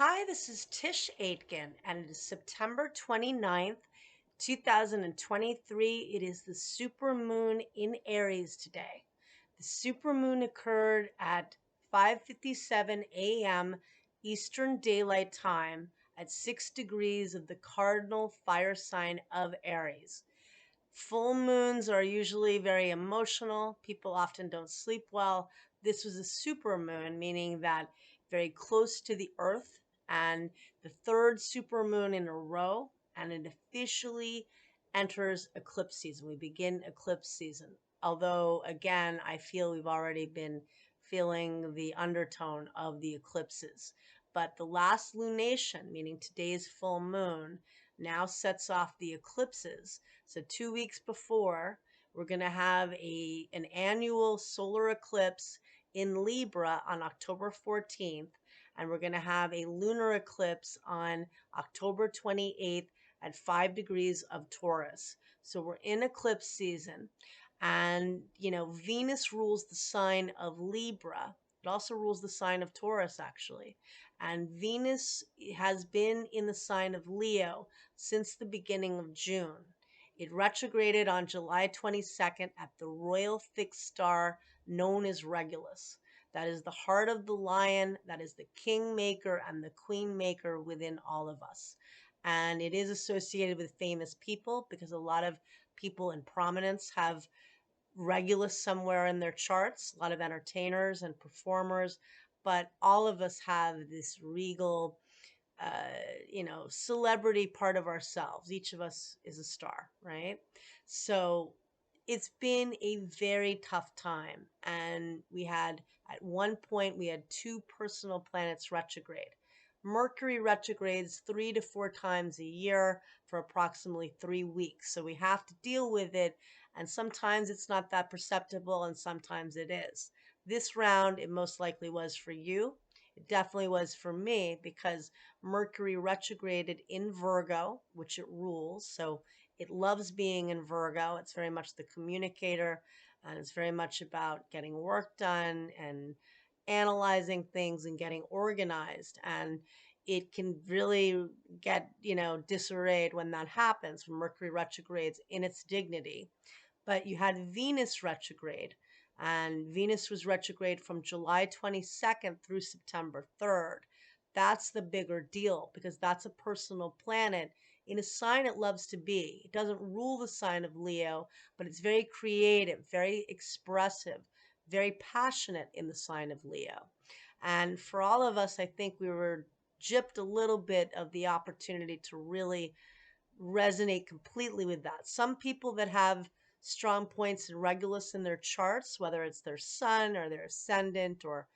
Hi, this is Tisch Aitken, and it is September 29th, 2023. It is the supermoon in Aries today. The supermoon occurred at 5:57 a.m. Eastern Daylight Time at 6 degrees of the cardinal fire sign of Aries. Full moons are usually very emotional. People often don't sleep well. This was a super moon, meaning that very close to the earth, and the third super moon in a row, and it officially enters eclipse season. We begin eclipse season. Although, again, I feel we've already been feeling the undertone of the eclipses. But the last lunation, meaning today's full moon, now sets off the eclipses. So 2 weeks before, we're going to have an annual solar eclipse in Libra on October 14th, and we're going to have a lunar eclipse on October 28th at 5 degrees of Taurus. So we're in eclipse season, and Venus rules the sign of Libra. It also rules the sign of Taurus, actually. And Venus has been in the sign of Leo since the beginning of June. It retrograded on July 22nd at the royal fixed star known as Regulus. That is the heart of the lion, that is the king maker and the queen maker within all of us. And it is associated with famous people because a lot of people in prominence have Regulus somewhere in their charts, a lot of entertainers and performers, but all of us have this regal, celebrity part of ourselves. Each of us is a star, right? So it's been a very tough time. And at one point, we had two personal planets retrograde. Mercury retrogrades 3 to 4 times a year for approximately 3 weeks. So we have to deal with it. And sometimes it's not that perceptible, and sometimes it is. This round, it most likely was for you. It definitely was for me because Mercury retrograded in Virgo, which it rules. So it loves being in Virgo. It's very much the communicator, and it's very much about getting work done and analyzing things and getting organized. And it can really get, disarrayed when that happens, when Mercury retrogrades in its dignity. But you had Venus retrograde, and Venus was retrograde from July 22nd through September 3rd. That's the bigger deal because that's a personal planet in a sign it loves to be. It doesn't rule the sign of Leo, but it's very creative, very expressive, very passionate in the sign of Leo. And for all of us, I think we were gypped a little bit of the opportunity to really resonate completely with that. Some people that have strong points in Regulus in their charts, whether it's their sun or their ascendant or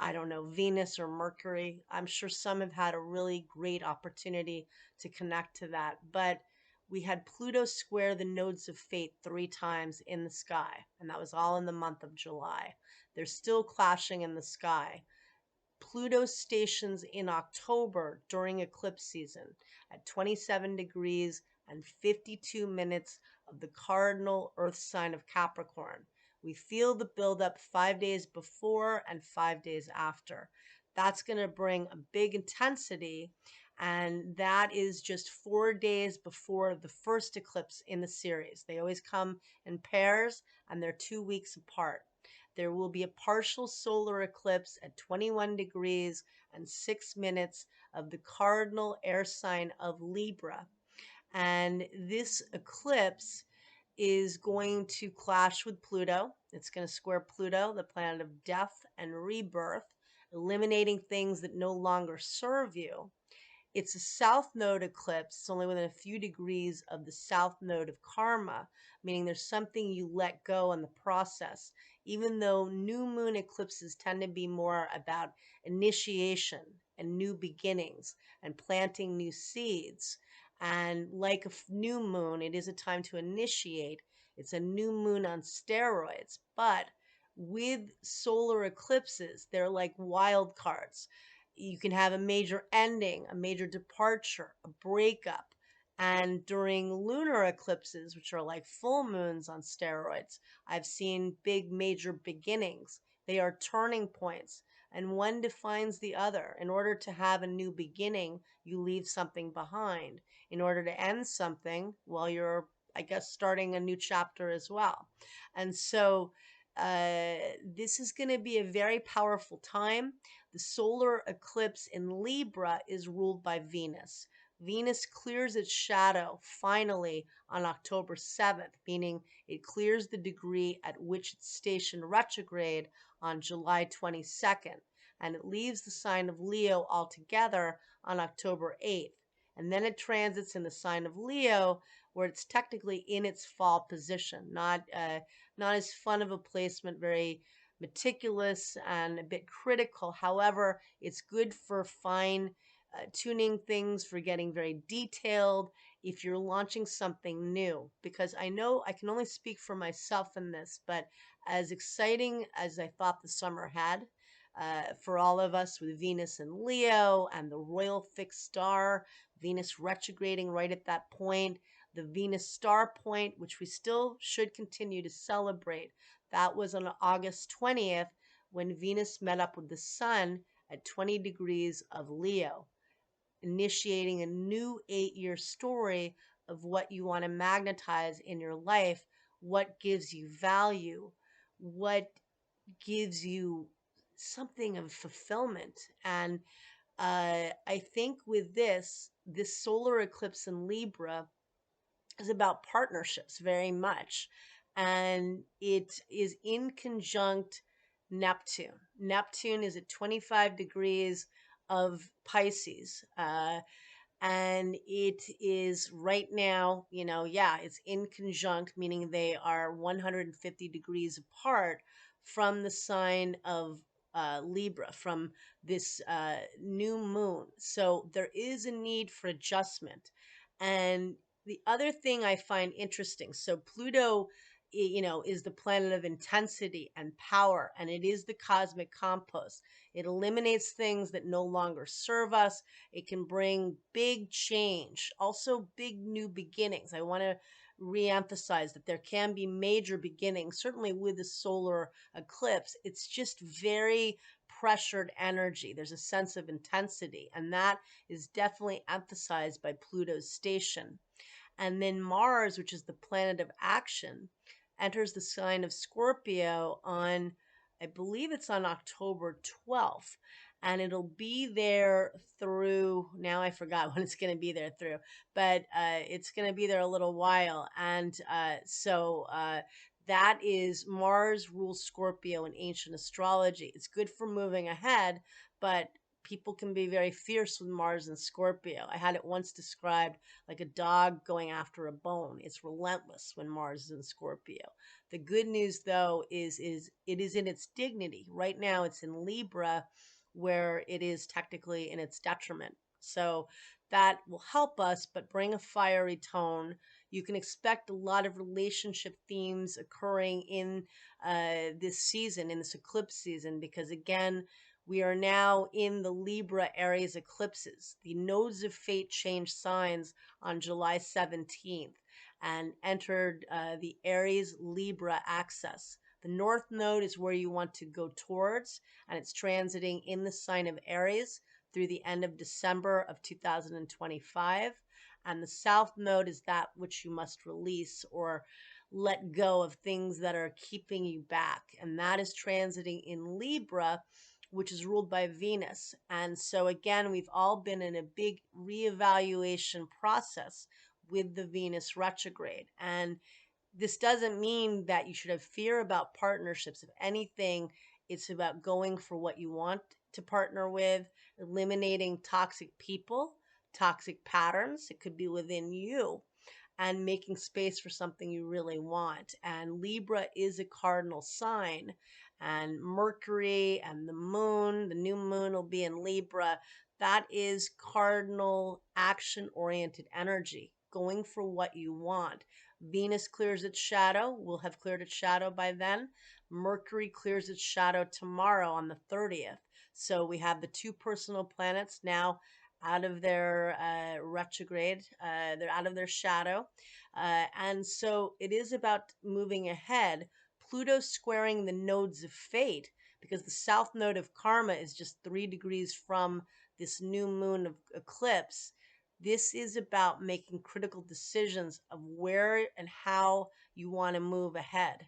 I don't know, Venus or Mercury. I'm sure some have had a really great opportunity to connect to that. But we had Pluto square the nodes of fate 3 times in the sky, and that was all in the month of July. They're still clashing in the sky. Pluto stations in October during eclipse season at 27 degrees and 52 minutes of the cardinal earth sign of Capricorn. We feel the buildup 5 days before and 5 days after. That's going to bring a big intensity, and that is just 4 days before the first eclipse in the series. They always come in pairs, and they're 2 weeks apart. There will be a partial solar eclipse at 21 degrees and 6 minutes of the cardinal air sign of Libra. And this eclipse is going to clash with Pluto. It's going to square Pluto, the planet of death and rebirth, eliminating things that no longer serve you. It's a south node eclipse. It's only within a few degrees of the south node of karma, meaning there's something you let go in the process. Even though new moon eclipses tend to be more about initiation and new beginnings and planting new seeds. And like a new moon, it is a time to initiate. It's a new moon on steroids. But with solar eclipses, they're like wild cards. You can have a major ending, a major departure, a breakup. And during lunar eclipses, which are like full moons on steroids, I've seen big major beginnings. They are turning points. and one defines the other. In order to have a new beginning, you leave something behind. In order to end something, well, you're, I guess, starting a new chapter as well. And so this is going to be a very powerful time. The solar eclipse in Libra is ruled by Venus. Venus clears its shadow finally on October 7th, meaning it clears the degree at which it's stationed retrograde on July 22nd, and it leaves the sign of Leo altogether on October 8th. And then it transits in the sign of Leo, where it's technically in its fall position. Not as fun of a placement, very meticulous and a bit critical. However, it's good for fine tuning things, for getting very detailed if you're launching something new. Because I know I can only speak for myself in this, but as exciting as I thought the summer had, for all of us with Venus and Leo and the royal fixed star, Venus retrograding right at that point, the Venus star point, which we still should continue to celebrate. That was on August 20th when Venus met up with the Sun at 20 degrees of Leo, initiating a new 8-year story of what you want to magnetize in your life, what gives you value, what gives you something of fulfillment. And I think with this solar eclipse in Libra is about partnerships very much. And it is in conjunct Neptune. Neptune is at 25 degrees of Pisces. And it is right now, yeah, it's in conjunct, meaning they are 150 degrees apart from the sign of Libra, from this new moon. So there is a need for adjustment. And the other thing I find interesting, so Pluto, is the planet of intensity and power, and it is the cosmic compost. It eliminates things that no longer serve us. It can bring big change, also big new beginnings. I want to reemphasize that there can be major beginnings, certainly with the solar eclipse. It's just very pressured energy. There's a sense of intensity, and that is definitely emphasized by Pluto's station. And then Mars, which is the planet of action, enters the sign of Scorpio on, I believe it's on October 12th. And it'll be there through, now I forgot when it's going to be there through, but it's going to be there a little while. And that is Mars rules Scorpio in ancient astrology. It's good for moving ahead, but people can be very fierce with Mars and Scorpio. I had it once described like a dog going after a bone. It's relentless when Mars is in Scorpio. The good news, though, is it is in its dignity. Right now, it's in Libra, where it is technically in its detriment. So that will help us, but bring a fiery tone. You can expect a lot of relationship themes occurring in this season, in this eclipse season, because again, we are now in the Libra Aries eclipses. The nodes of fate changed signs on July 17th and entered the Aries Libra axis. The north node is where you want to go towards, and it's transiting in the sign of Aries through the end of December of 2025. And the south node is that which you must release or let go of, things that are keeping you back. And that is transiting in Libra, which is ruled by Venus. And so again, we've all been in a big reevaluation process with the Venus retrograde. And this doesn't mean that you should have fear about partnerships. If anything, it's about going for what you want to partner with, eliminating toxic people, toxic patterns. It could be within you, and making space for something you really want. And Libra is a cardinal sign, and Mercury and the new moon will be in Libra. That is cardinal action oriented energy, going for what you want. Venus clears its shadow, will have cleared its shadow by then. Mercury clears its shadow tomorrow on the 30th. So we have the two personal planets now out of their retrograde, they're out of their shadow. And so it is about moving ahead. Pluto squaring the nodes of fate because the south node of karma is just 3 degrees from this new moon of eclipse. This is about making critical decisions of where and how you want to move ahead.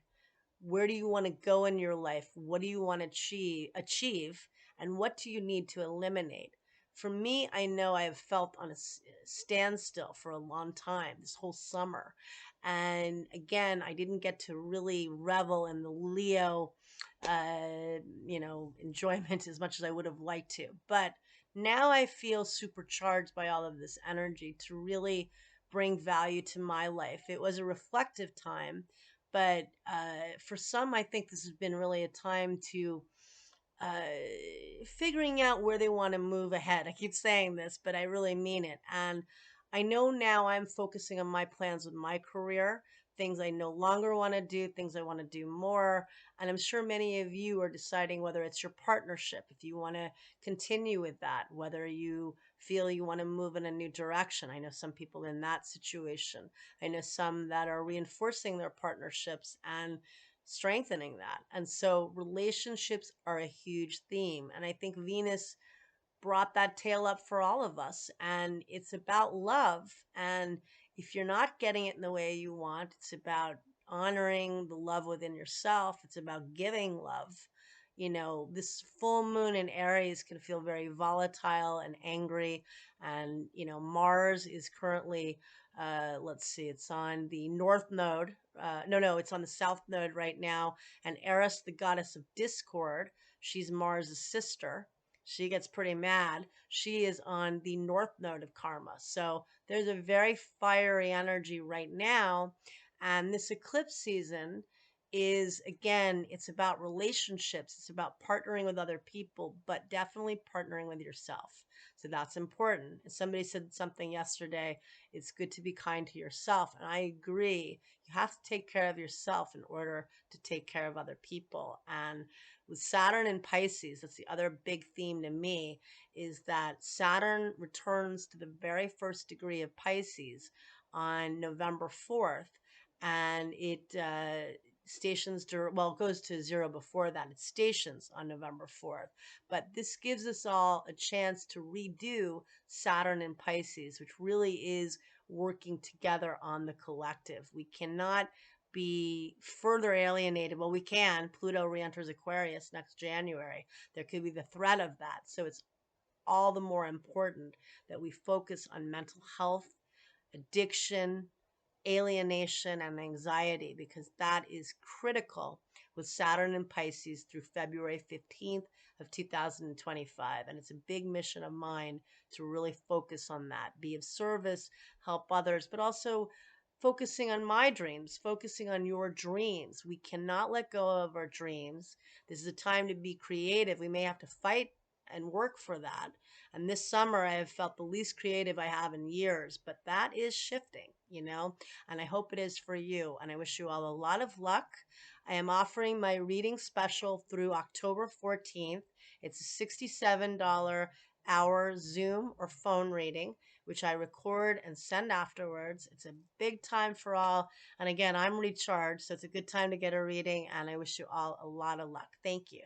Where do you want to go in your life? What do you want to achieve? And what do you need to eliminate? For me, I know I have felt on a standstill for a long time, this whole summer. And again, I didn't get to really revel in the Leo, enjoyment as much as I would have liked to. But now I feel supercharged by all of this energy to really bring value to my life. It was a reflective time, but for some, I think this has been really a time to uh, figuring out where they want to move ahead. I keep saying this, but I really mean it. And I know now I'm focusing on my plans with my career, things I no longer want to do, things I want to do more. And I'm sure many of you are deciding whether it's your partnership, if you want to continue with that, whether you feel you want to move in a new direction. I know some people in that situation. I know some that are reinforcing their partnerships and strengthening that. And so relationships are a huge theme. And I think Venus brought that tale up for all of us. And it's about love. And if you're not getting it in the way you want, it's about honoring the love within yourself. It's about giving love. This full moon in Aries can feel very volatile and angry. And, Mars is currently, let's see, it's on the north node. No, it's on the south node right now. And Eris, the goddess of discord, she's Mars' sister. She gets pretty mad. She is on the north node of karma. So there's a very fiery energy right now. And this eclipse season is, again, it's about relationships. It's about partnering with other people, but definitely partnering with yourself. So that's important. And somebody said something yesterday, it's good to be kind to yourself. And I agree. You have to take care of yourself in order to take care of other people. And with Saturn and Pisces, that's the other big theme to me, is that Saturn returns to the very first degree of Pisces on November 4th, and it stations it goes to zero before that. It stations on November 4th. But this gives us all a chance to redo Saturn and Pisces, which really is working together on the collective. We cannot be further alienated. Well, we can. Pluto re-enters Aquarius next January. There could be the threat of that. So it's all the more important that we focus on mental health, addiction, alienation, and anxiety, because that is critical with Saturn and Pisces through February 15th of 2025. And it's a big mission of mine to really focus on that, be of service, help others, but also focusing on my dreams, focusing on your dreams. We cannot let go of our dreams. This is a time to be creative. We may have to fight and work for that. And this summer, I have felt the least creative I have in years, but that is shifting, and I hope it is for you. And I wish you all a lot of luck. I am offering my reading special through October 14th. It's a $67 hour Zoom or phone reading, which I record and send afterwards. It's a big time for all. And again, I'm recharged, so it's a good time to get a reading. And I wish you all a lot of luck. Thank you.